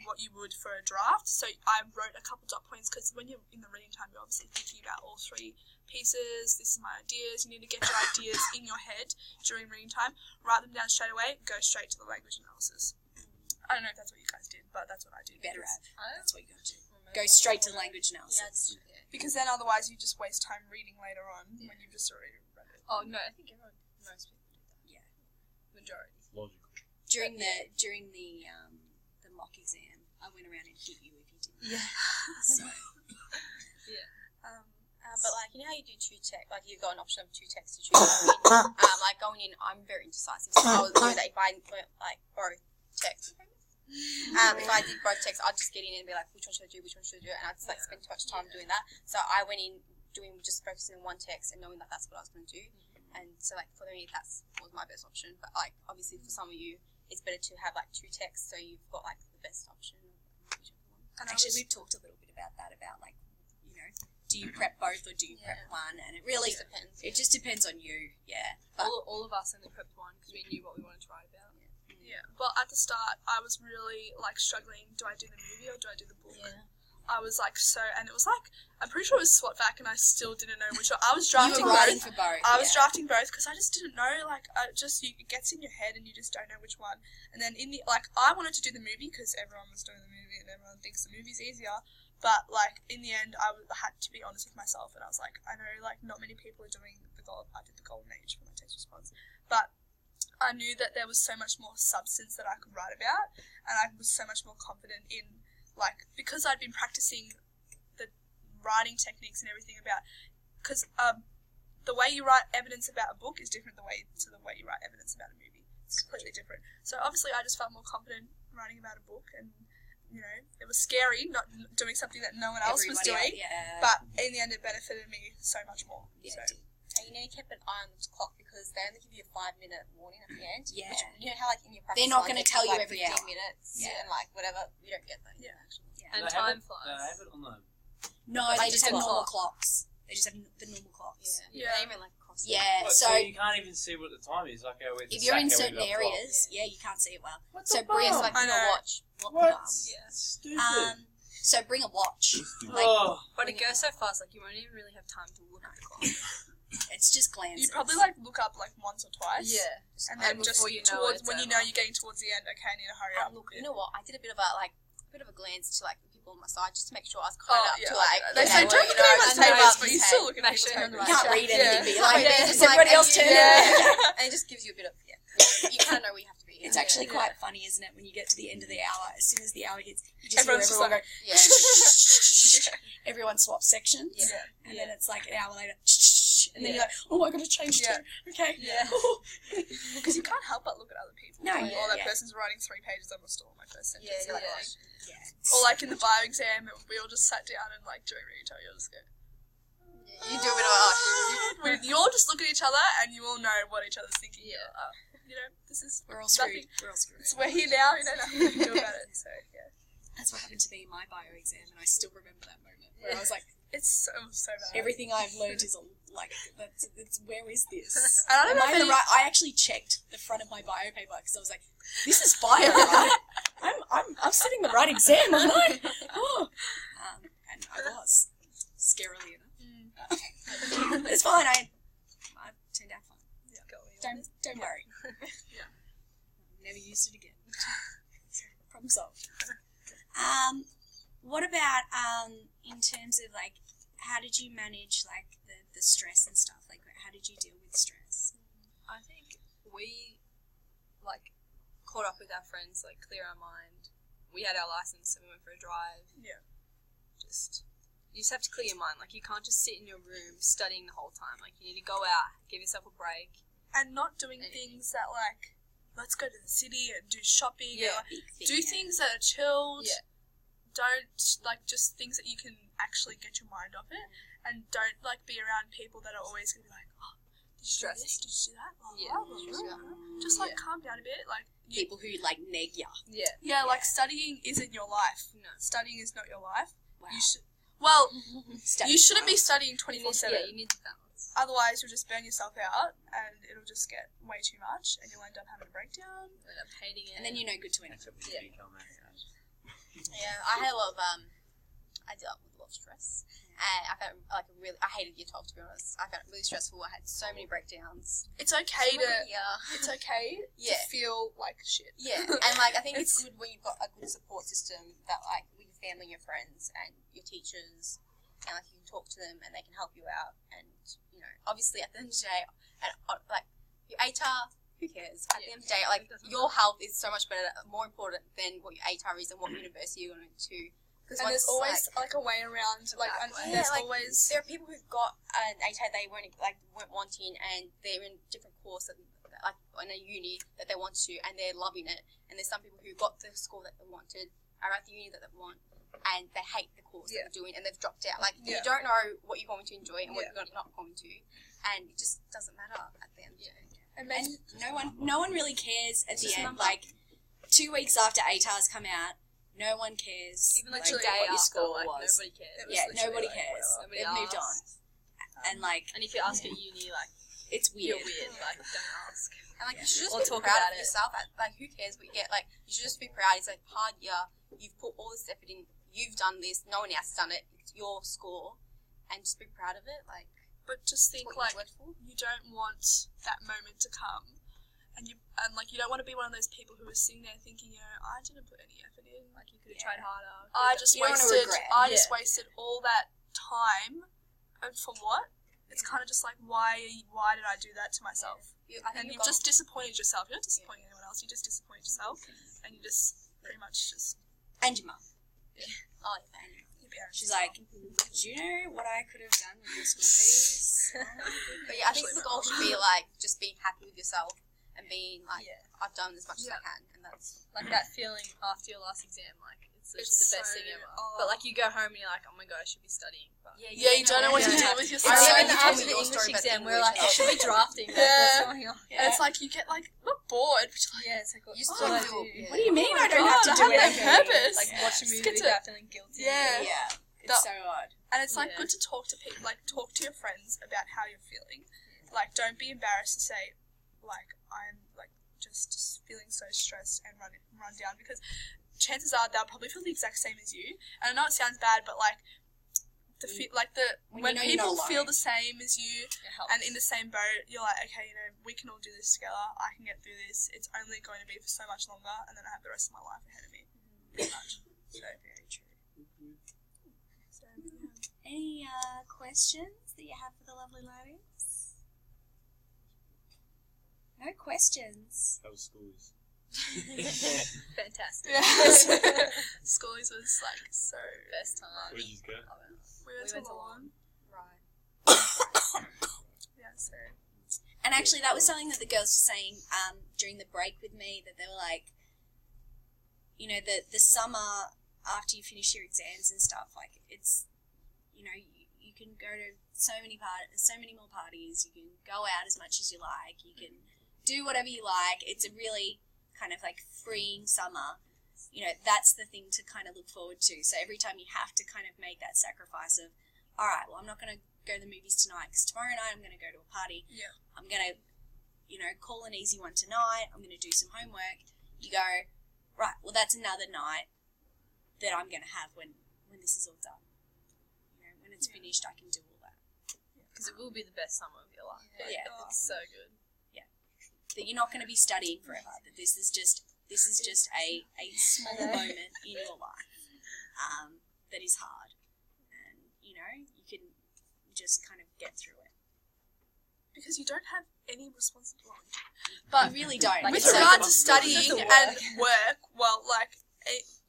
what you would for a draft. So I wrote a couple dot points because when you're in the reading time, you're obviously thinking about all three pieces. This is my ideas. You need to get your ideas in your head during reading time. Write them down straight away. Go straight to the language analysis. I don't know if that's what you guys did, but that's what I did. Better at. That's what you got to do. Go straight to the language analysis. Because then otherwise you just waste time reading later on when you've just already read it. Oh no, I think most people do that. Yeah. Majority. Logical. During the mock exam, I went around and hit you if you didn't. Yeah. So But like, you know how you do two text, like you've got an option of two texts to choose between. Like going in, I'm very indecisive. So I would know that if I put like both texts, if I did both texts, I'd just get in and be like, which one should I do, which one should I do, and I'd just like spend too much time doing that. So I went in just focusing on one text and knowing that that's what I was going to do. And so like for me, that was my best option. But like obviously for some of you, it's better to have like two texts so you've got like the best option. And actually, we've talked a little bit about that. About like, do you prep both or do you prep one? And it really depends. It just depends on you. Yeah. But All of us only prepped one because we knew what we wanted to write about. Yeah, but at the start, I was really like struggling. Do I do the movie or do I do the book? Yeah. I was like and it was like I'm pretty sure it was SWOT vac, and I still didn't know which one. I was drafting you were writing both. for both. I was drafting both because I just didn't know. Like, it gets in your head and you just don't know which one. And then I wanted to do the movie because everyone was doing the movie and everyone thinks the movie's easier. But like in the end, I had to be honest with myself, and I was like, I know like not many people are doing I did the Golden Age for my text response, but I knew that there was so much more substance that I could write about, and I was so much more confident in because I'd been practicing the writing techniques and everything because the way you write evidence about a book is different the way you write evidence about a movie. It's completely different. So obviously I just felt more confident writing about a book, and it was scary not doing something that no one else was doing, but in the end it benefited me so much more. Yeah, so. it did. you need to keep an eye on the clock because they only give you a 5-minute warning at the end. Yeah. Which, you know how like in your practice They're not line, gonna they tell give, you like, every 15 hour. minutes Yeah. and like whatever. You don't get that. Yeah. And They time have it- flies. They have it on the. No, Like they just have 10 normal o'clock. clocks. They just have the normal clocks. Yeah. Yeah. They even like cross. Yeah, What, so you can't even see what the time is. Like with the if you're in Sacco certain window clock. areas, yeah, you can't see it well. What So the bring fuck? like I your know. watch. What? Yeah. Stupid. So bring a watch. Oh. But it goes so fast, like you won't even really have time to look at the clock. It's just glances. You probably like look up like once or twice. Yeah. And then just before you know towards it's when you over. know you're getting towards the end, okay, I need to hurry up. And look, you know what? I did a bit of a glance to like the people on my side just to make sure I was kind up yeah. to like. They you say know, don't you look know, at anyone's I know papers, it's but you his still head. look at Make people's sure you're on the papers. You can't Yeah. read anything, but you're like, Yeah. is It's like, everybody and else you- turning? yeah. And it just gives you a bit of you kind of know where you have to be. It's actually quite funny, isn't it, when you get to the end of the hour, as soon as the hour hits, you just Everyone's hear everyone just go, everyone swaps sections, Yeah. and then it's like an hour later, and then you're like, oh, I got to change Yeah. too. Okay. Yeah. Because you can't help but look at other people. No, Like, yeah, oh, that yeah. person's writing 3 pages on the store on my first sentence. Yeah, kind of yeah. thing. Yeah. Or like in the bio exam, we all just sat down and like during reading each other, you'll just go. You do a bit of You all just look at each other and you all know what each other's thinking. Yeah. You know, this is We're all screwed. nothing. We're all screwed. We're here now. You know nothing we can do about it. So yeah, That's what happened to me in my bio exam, and I still remember that moment where I was like, it's so bad. everything I've learned is like, that's where is this? And I don't Am know I if the any- right? I actually checked the front of my bio paper because I was like, this is bio, right? I'm sitting the right exam, aren't I? Oh. And I was, scarily enough. But it's fine. I turned out fine. Don't worry. Yeah. Never used it again. Problem solved. What about in terms of like, how did you manage like the stress and stuff? Like, how did you deal with stress? I think we like caught up with our friends, like clear our mind. We had our license, so we went for a drive. Yeah. You just have to clear your mind. Like you can't just sit in your room studying the whole time. Like you need to go out, give yourself a break. And not doing things that like, let's go to the city and do shopping. Yeah. And, like, do things that are chilled. Yeah. Don't like just things that you can actually get your mind off it, and don't like be around people that are always gonna be like, oh, did you do this? Did you do that? Blah, Yeah. blah, blah, blah. Just like calm down a bit. Like People who like neg ya. Yeah. yeah, like studying isn't your life. No. Studying is not your life. Wow. You should. Well, Study you shouldn't be style. studying Yeah, 24/7. you need to balance. Otherwise, you'll just burn yourself out, and it'll just get way too much, and you'll end up having a breakdown. You end up hating it. And then you're no good to anyone. That's what we Yeah. become at our age. Yeah, I had a lot of I dealt with a lot of stress, and I found like I hated year 12 to be honest. I found it really stressful. I had so many breakdowns. It's okay to. Yeah. It's okay Yeah. to feel like shit. Yeah, and like I think it's It's- good when you've got a good support system that like with your family, your friends, and your teachers, and like you can talk to them and they can help you out. And you know, obviously at the end of the day, and like your ATAR, who cares? At the end of the day, like it doesn't your health is so much better, more important than what your ATAR is and what university you're going to. Because And there's always like a way around. Like and Exactly. there's Yeah, like, always. there are people who've got an ATAR they weren't wanting, and they're in a different course that, like in a uni that they want to, and they're loving it. And there's some people who got the school that they wanted, are at the uni that they want, and they hate the course that they're doing, and they've dropped out. Like you don't know what you're going to enjoy and what you're not going to, and it just doesn't matter at the end of the day. And And no one really cares at the just a end. number. Like 2 weeks after ATAR's come out, no one cares. Even like like, the day what your after, score like was. nobody cares. It was Yeah, literally nobody like, cares. whatever. Nobody They've moved on. asks. And like, And if you ask at uni, like it's you're weird. weird. Like don't ask. And like you should just Or be talk proud about of it. yourself. Like who cares what you get? Like you should just be proud. It's like hard year. You've put all this effort in. You've done this. No one else has done it. It's your score, and just be proud of it. Like But just think what like you worked for. you don't want that moment to come, and you don't want to be one of those people who are sitting there thinking, you know, I didn't put any effort in. Like you could have tried harder. I just You don't wanna wasted. regret. I just wasted all that time, and for what? It's kind of just like why did I do that to myself? I think And you've you've got- just disappointed yourself. You're not disappointing anyone else. You just disappointed yourself, and you just pretty much just And your mum. Oh, yeah. And your parents. she's like, do you know what I could have done with your school fees? But yeah, I think the goal should be like just being happy with yourself and being like, Yeah. I've done as much as I can, and that's Like that feeling after your last exam, like It's literally the best thing ever. But like you go home and you're like, oh my god, I should be studying. But Yeah, you don't know what to do with yourself. I remember you told after me the your English story about exam, the we were like, I English. should be drafting. Yeah. What's going on? And it's like you get like not bored, but you're like, Yeah, it's like, what You do still I feel- do? yeah. What do you mean oh my I don't have to God, do I have anything? no purpose. Like watch a Just movie get without to- feeling guilty. Yeah. Yeah, it's The- so odd. And it's like Yeah. good to talk to people, like talk to your friends about how you're feeling. Like, don't be embarrassed to say, like, I'm like just feeling so stressed and run down, because chances are they'll probably feel the exact same as you. And I know it sounds bad, but like when you know you're people not feel alone. the same as you It helps. and in the same boat, you're like, okay, we can all do this together. I can get through this. It's only going to be for so much longer, and then I have the rest of my life ahead of me. Pretty much. So Very true. So, yeah. Any questions that you have for the lovely ladies? No questions. How was schoolies? Fantastic. Yes. Schoolies was like so. Best time. Where'd you go? We went to Lawn. Right. Yeah, so. And actually, that was something that the girls were saying during the break with me, that they were like, you know, the summer after you finish your exams and stuff, like it's, you know, you can go to so many more parties. You can go out as much as you like. You can do whatever you like. It's a really kind of like freeing summer. You know, that's the thing to kind of look forward to. So every time you have to kind of make that sacrifice of, all right, well, I'm not going to go to the movies tonight because tomorrow night I'm going to go to a party. Yeah. I'm going to, you know, call an easy one tonight. I'm going to do some homework. You go, right, well, that's another night that I'm going to have when this is all done. You know, when it's finished, I can do all that. Because it will be the best summer of your life. Like, Yeah. It's so good. That you're not going to be studying forever. That this is just a small moment in your life that is hard, and you know you can just kind of get through it. Because you don't have any responsibility. But you really don't. With It's so- regard to studying It's a and work, well, like,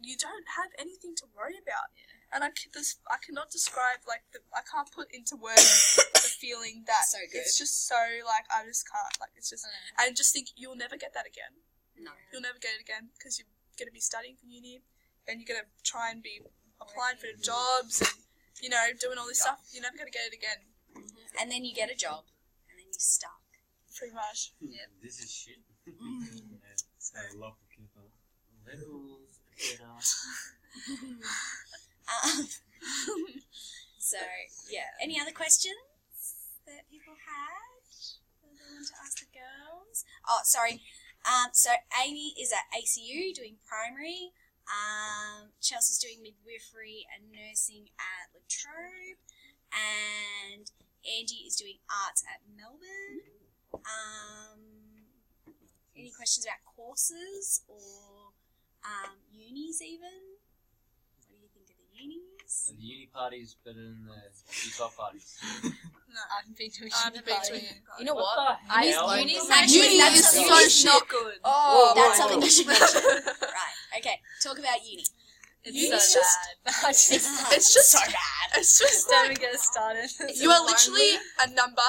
you don't have anything to worry about. And I cannot describe, like, I can't put into words the feeling that So good. it's just so, like, I just can't, like, it's just, and just think you'll never get that again. No. You'll never get it again because you're going to be studying for uni and you're going to try and be applying for jobs and, you know, doing all this stuff. You're never going to get it again, And then you get a job, and then you're stuck. pretty much. This is shit. So, I love looking at that. Levels. Yeah. So yeah. Any other questions that people had that they want to ask the girls? Oh, sorry. So Amy is at ACU doing primary. Chelsea's doing midwifery and nursing at La Trobe, and Angie is doing arts at Melbourne. Any questions about courses or unis even? What do you think of the unis? The uni party's better than the U12 parties. no. I haven't been to a I haven't uni been to party. a You know What what? the hell? Uni's Actually, Uni that's is something so we shit. not good. Oh, That's my something God. we should mention. Right. Okay. Talk about uni. It's Uni's so just- bad. It's just so bad. It's just Don't even get us started. you are literally a number.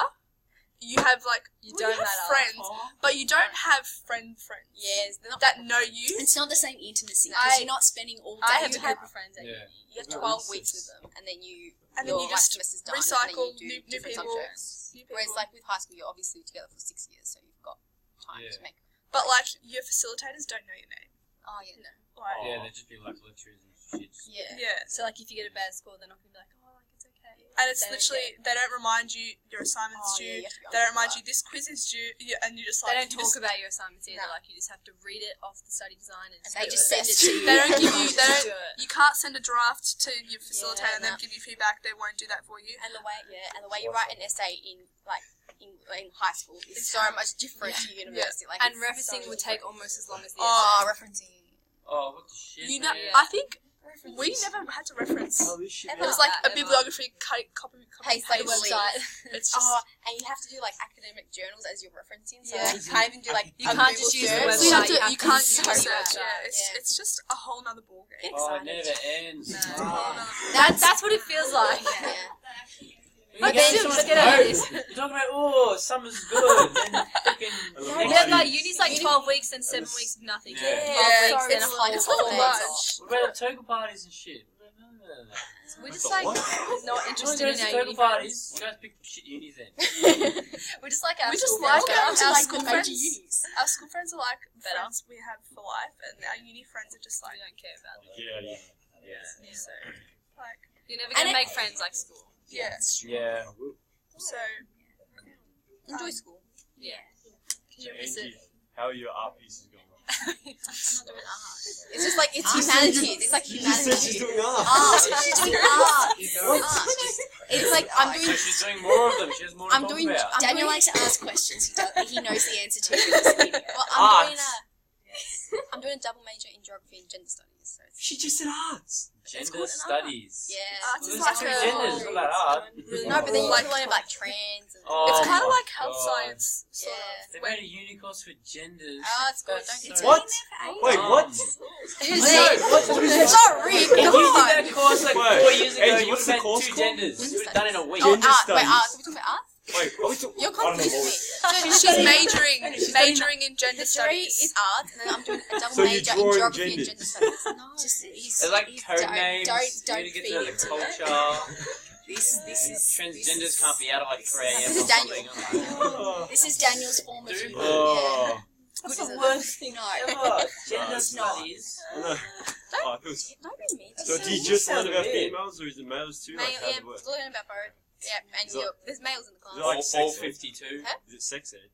You have like You well, don't have matter. friends, but you don't have friends Yes, they're not. that know you. It's not the same intimacy because I- you're not spending all I day. have a group of friends at Yeah. uni. You have No 12 weeks recess. with them, and then you And then your you just semester's done, recycle and then you new do different people. subjects. New Whereas, people. like with high school, you're obviously together for 6 years, so you've got time Yeah. to make. But like your facilitators don't know your name. Oh yeah, no. Like, Yeah, they'd just be like lecturers and shit. Yeah. yeah. So like if you get a bad score, they're not gonna be like, oh, like it's okay. And it's They don't literally they don't remind you your assignment's Oh, due. yeah, you have to be on They don't top of remind that. you this quiz is due. Yeah, and you just They like don't you talk just, about your assignments either. No. Like you just have to read it off the study design and They do just it. send it to you. They don't give you. They Just don't. do it. You can't send a draft to your facilitator and then no. give you feedback. They won't do that for you. And the way you write an essay in high school is It's so hard. much different to university. Like And it's referencing so would take different. almost as long as the Oh, referencing. Oh, what the shit? You know, man? I think we never had to reference. Oh, this shit. Ever. It was like a Ever. bibliography copy Paste paste. like a website. It's just Oh, and you have to do like academic journals as you're referencing. So Yeah. you can't even do like You a can't Google just use the search. so you have website, to. you You have can't to do study research. that. Yeah, Yeah. it's just a whole nother ball game. Oh, it never ends. No. It's a whole nother ball That's what it feels like. Yeah. But then, someone's but then- notes. You're talking about, oh, summer's good. Then freaking. Yeah, like uni's like 12 weeks and 7 weeks of nothing. Yeah. 12 weeks Sorry, and a whole it's a little holiday. much. What about toga parties and shit? We're just like not interested in our toga uni parties. You guys pick shit unis then. We're just like our We just school like friends. our Our school school friends. friends. Our school friends are like Better. friends we have for life, and our uni friends are just We like, don't care about them. Yeah. so, like, You're never And gonna it- make friends like school. yeah. Yeah. So, enjoy school. Yeah. you miss it. Angie, how are your art pieces going? I'm not doing art. It's just like it's humanities. It's like She just said humanities. she's doing art. Art. She's doing art. It's like I'm So doing. she's doing more of them. She has more to I'm talk doing. about. I'm Daniel doing, likes to ask questions he knows the answer to in this video. well, I'm doing Arts. I'm doing a double major in geography and gender studies. So it's, She just said arts. Gender studies. yeah. Arts Well, is there's like three a genders. It's not about art. No, but then you have to learn about trans. And, Oh It's kind my of like health God. science, sort Yeah. They made a uni course for genders. Oh, it's good. That's Don't so What? dumb. Wait, what? It's not real. If you Come did on. that course like Wait, 4 years ago, Angie, you would what's have the had course two called? genders. You would have done it in a week. Oh, Gender art. Wait, studies. art. Are we talking about art? Wait, are we talking? You're confusing me. She's majoring in gender The degree studies. is art, and then I'm doing a double So you're major in drawing geography and genders. gender studies. No, Just he's, There's like he's- code don't- names. don't you need to get feed to know the into culture. This is Transgenders can't be out at like 3 a.m. This or is Daniel. something. Oh. This is Daniel's form of Dude. humor. Oh. Good, That's the isn't it? worst thing No. ever. Gender It's not. studies. Oh, no. Oh, it feels- Don't be mean. So do you just learn about females or is it males too? Like, Male, how yeah, does it work? learn about both. Yeah, and Is it- there's males in the class. Is it like All sex ed? 52. Huh? Is it sex ed?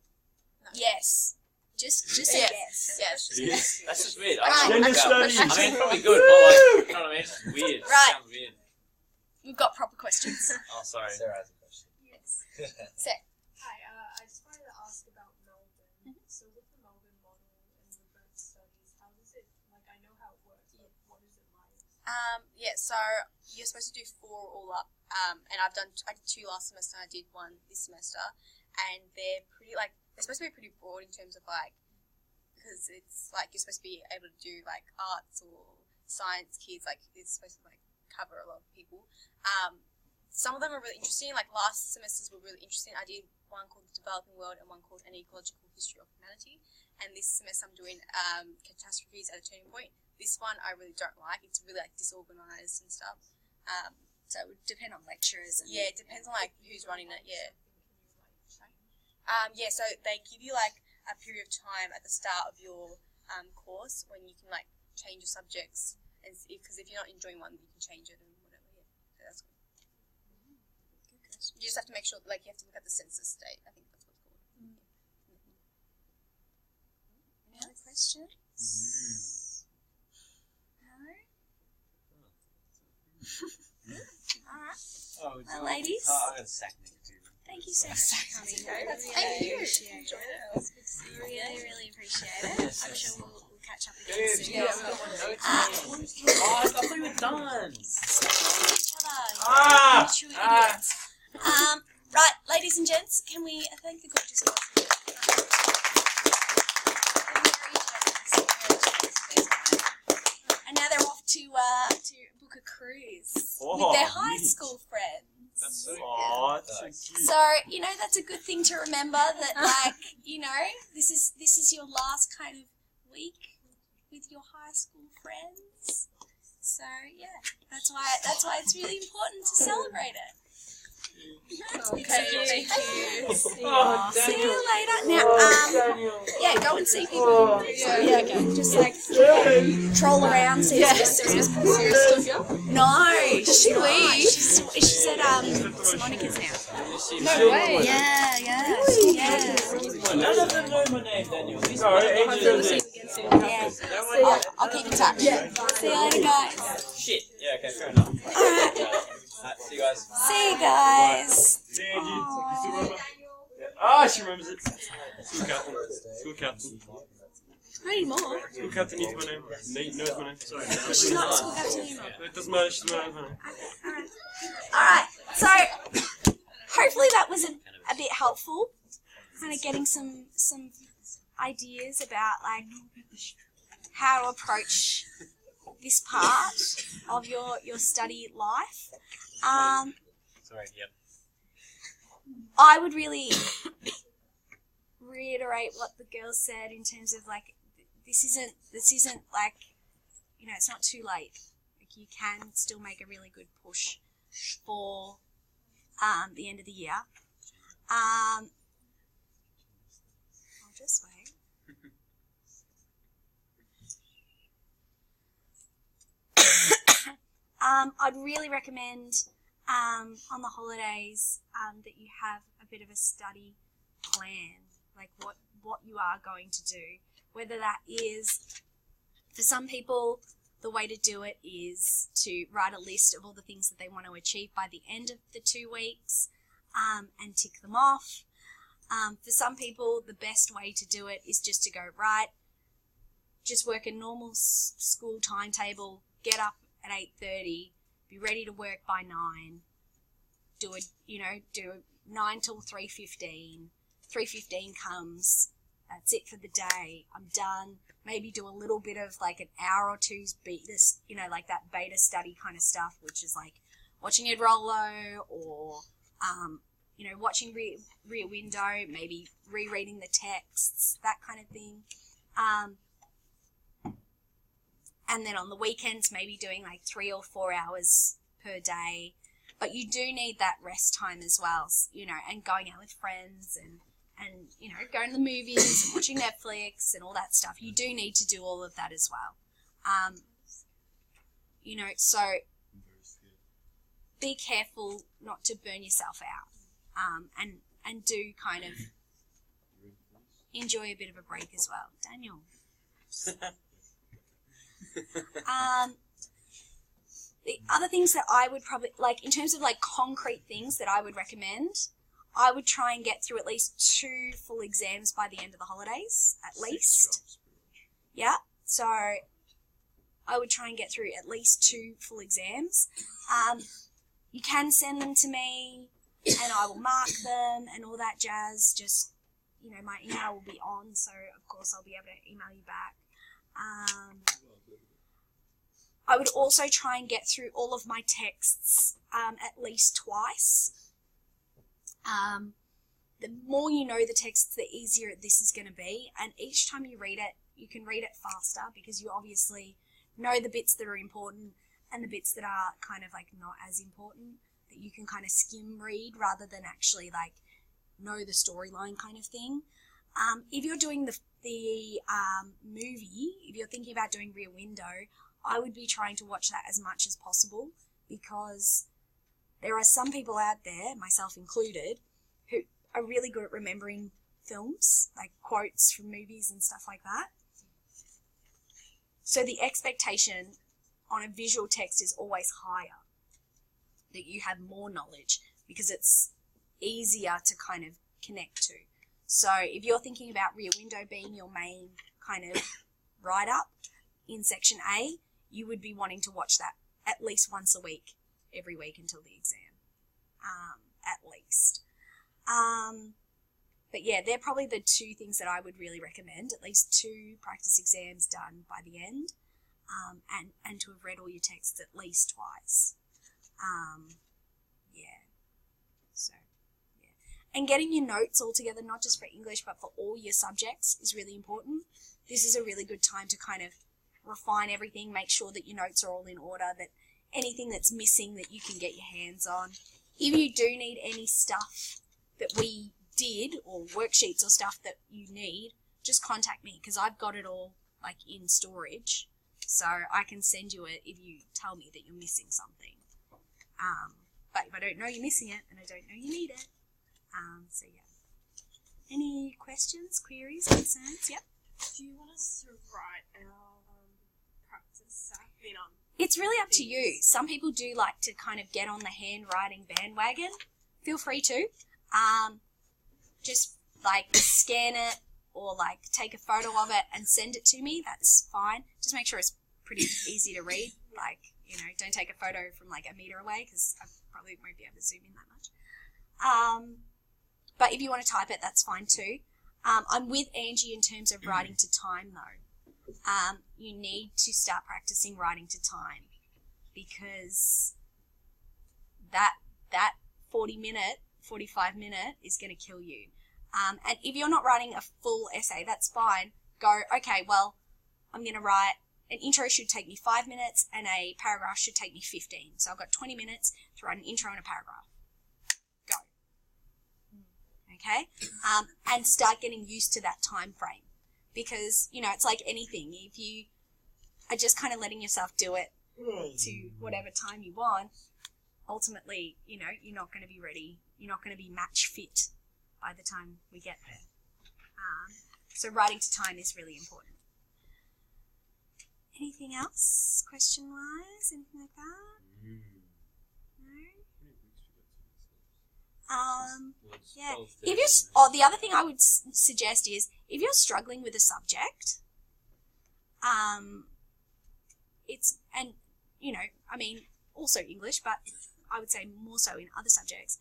Yes. Just say Yes. yes. Yes. It is. That's just weird. Right. Gender I studies. mean, it's probably good, but like, you know what I mean? It's just weird. It Right. sounds weird. We've got proper questions. Oh, sorry. Sarah has a question. Hi, I just wanted to ask about Melbourne. So with the Melbourne model and the birth studies, how does it, like, I know how it works, but what is it like? Yeah, so you're supposed to do 4 all up. And I did 2 last semester and I did 1 this semester. And they're pretty, like, they're supposed to be pretty broad in terms of, like, because it's, like, you're supposed to be able to do, like, arts or science kids. Like, it's supposed to, like, cover a lot of people. Some of them are really interesting. Like, last semesters were really interesting. I did one called The Developing World and one called An Ecological History of Humanity. And this semester I'm doing Catastrophes at a Turning Point. This one I really don't like. It's really, like, disorganized and stuff. So it would depend on lecturers. And Yeah, it depends on, like, who's running it, yeah. Yeah, so they give you, like, a period of time at the start of your course when you can, like, change your subjects. And because if you're not enjoying one, you can change it and whatever, yeah. So that's good. You just have to make sure, like, you have to look at the census date. I think that's what it's called. Any other questions? No? Alright. Oh, Well, ladies. Oh, I got a sack next to you. Thank you so much for coming. Thank you. Appreciate it. Really appreciate it. I'm sure we'll catch up again Dude, soon. yeah, I've got my notes. Oh, I thought we were done. Ah! Ah! Right, ladies and gents, can we thank the gorgeous girls? And now they're off to book a cruise with their high neat. school friends. That's so Aw, that's so cute. So, you know, that's a good thing to remember that, like, you know, this is your last kind of week with your high school friends. So, yeah, that's why it's really important to celebrate it. Okay, thank you. Oh, See Daniel. you later. Now, Daniel. yeah, go and see people. Oh. Yeah, okay. Just like troll around, see if there's No, she's not. She's at Monica's now. No way. Yeah. None of them know my name, Daniel. These No, are Angie knows it. Yeah. No one I'll keep in touch. See you later, guys. Shit. Yeah, okay, fair enough. Alright, see you guys. See you guys. See Angie. You still remember? Ah, she remembers it. School captain. School captain. Not anymore. School captain needs my name. Nate knows my name. Sorry. She's not the school captain anymore. It doesn't matter. She's not my name. Alright, so hopefully that was a bit helpful. Kind of getting some ideas about like how to approach this part of your study life. Sorry, yep. I would really reiterate what the girls said in terms of like, this isn't like, you know, it's not too late. Like, you can still make a really good push for the end of the year. I'll just wait. I'd really recommend on the holidays that you have a bit of a study plan, like what you are going to do. Whether that is, for some people, the way to do it is to write a list of all the things that they want to achieve by the end of the 2 weeks and tick them off. For some people, the best way to do it is just to go, right, just work a normal school timetable, get up at 8:30, be ready to work by 9, do 9 till 3:15. 3:15 comes, that's it for the day, I'm done. Maybe do a little bit of like an hour or two's beta, like that beta study kind of stuff, which is like watching Ed Rollo or, watching Rear Window, maybe rereading the texts, that kind of thing. And then on the weekends, maybe doing like 3 or 4 hours per day. But you do need that rest time as well, and going out with friends and going to the movies and watching Netflix and all that stuff. You do need to do all of that as well. So be careful not to burn yourself out, and do kind of enjoy a bit of a break as well. Daniel. The other things that I would probably, like in terms of like concrete things that I would recommend, I would try and get through at least 2 full exams by the end of the holidays, at least. Yeah, so I would try and get through at least 2 full exams. You can send them to me, and I will mark them and all that jazz. Just, my email will be on, so of course I'll be able to email you back. I would also try and get through all of my texts at least twice. The more you know the texts, the easier this is going to be. And each time you read it, you can read it faster because you obviously know the bits that are important and the bits that are kind of like not as important, that you can kind of skim read rather than actually like know the storyline kind of thing. If you're doing the movie, if you're thinking about doing Rear Window, I would be trying to watch that as much as possible, because there are some people out there, myself included, who are really good at remembering films, like quotes from movies and stuff like that. So the expectation on a visual text is always higher, that you have more knowledge, because it's easier to kind of connect to. So if you're thinking about Rear Window being your main kind of write-up in Section A, you would be wanting to watch that at least once a week, every week until the exam, at least. But yeah, they're probably the 2 things that I would really recommend, at least 2 practice exams done by the end, and to have read all your texts at least twice. And getting your notes all together, not just for English, but for all your subjects, is really important. This is a really good time to kind of refine everything, make sure that your notes are all in order, that anything that's missing that you can get your hands on. If you do need any stuff that we did, or worksheets or stuff that you need, just contact me, because I've got it all like in storage. So I can send you it if you tell me that you're missing something. But if I don't know you're missing it, then I don't know you need it. So yeah. Any questions, queries, concerns? Yep. Do you want us to write our practice? It's really up to you. Some people do like to kind of get on the handwriting bandwagon. Feel free to. Just like scan it or like take a photo of it and send it to me. That's fine. Just make sure it's pretty easy to read. Like, don't take a photo from like a meter away, because I probably won't be able to zoom in that much. But if you want to type it, that's fine too. I'm with Angie in terms of writing to time though. You need to start practicing writing to time, because that 40-minute 45-minute is going to kill you. And if you're not writing a full essay, that's fine. Go, okay, well, I'm going to write, an intro should take me 5 minutes and a paragraph should take me 15. So I've got 20 minutes to write an intro and a paragraph. Go. Okay? And start getting used to that time frame. Because, you know, it's like anything. If you are just kind of letting yourself do it to whatever time you want, ultimately, you know, you're not going to be ready. You're not going to be match fit by the time we get there. So writing to time is really important. Anything else, question-wise? Anything like that? No? Yeah. If you're, the other thing I would suggest is, if you're struggling with a subject, it's, and, you know, I mean, also English, but I would say more so in other subjects.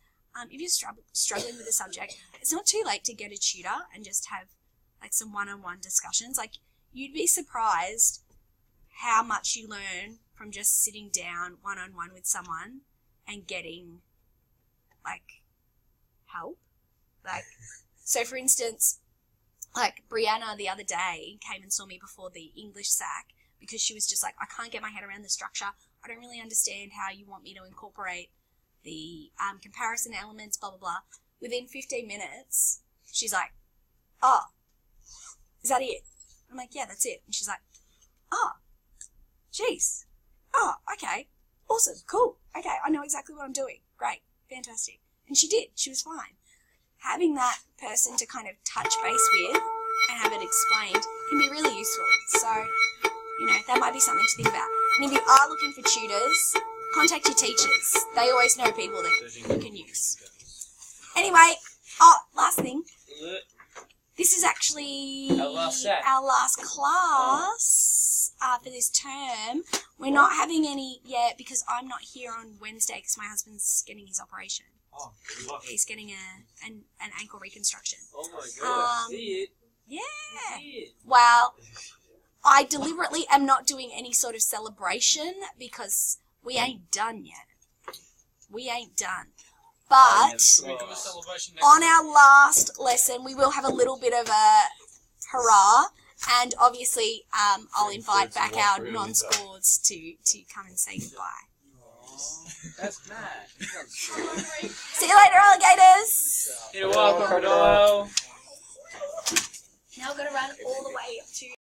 If you're struggling with a subject, it's not too late to get a tutor and just have, like, some one-on-one discussions. Like, you'd be surprised how much you learn from just sitting down one-on-one with someone and getting, like, help. Like, so for instance, like, Brianna the other day came and saw me before the English SAC because she was just like, I can't get my head around the structure. I don't really understand how you want me to incorporate the comparison elements, blah, blah, blah. Within 15 minutes, she's like, oh, is that it? I'm like, yeah, that's it. And she's like, oh, jeez. Oh, okay. Awesome. Cool. Okay, I know exactly what I'm doing. Great. Fantastic. And she did. She was fine. Having that person to kind of touch base with and have it explained can be really useful. So, you know, that might be something to think about. And if you are looking for tutors, contact your teachers. They always know people that you can use. Anyway, last thing. This is actually our last class for this term. We're not having any yet because I'm not here on Wednesday because my husband's getting his operation. Oh, he's getting an ankle reconstruction. Oh my god, see it. Yeah. See it. Well, I deliberately am not doing any sort of celebration because we ain't done yet. We ain't done. But on our last lesson, we will have a little bit of a hurrah. And obviously, I'll invite back our non-scores to come and say goodbye. That's mad. See you later, alligators! You're welcome, crocodile. Now I've got to run all the way to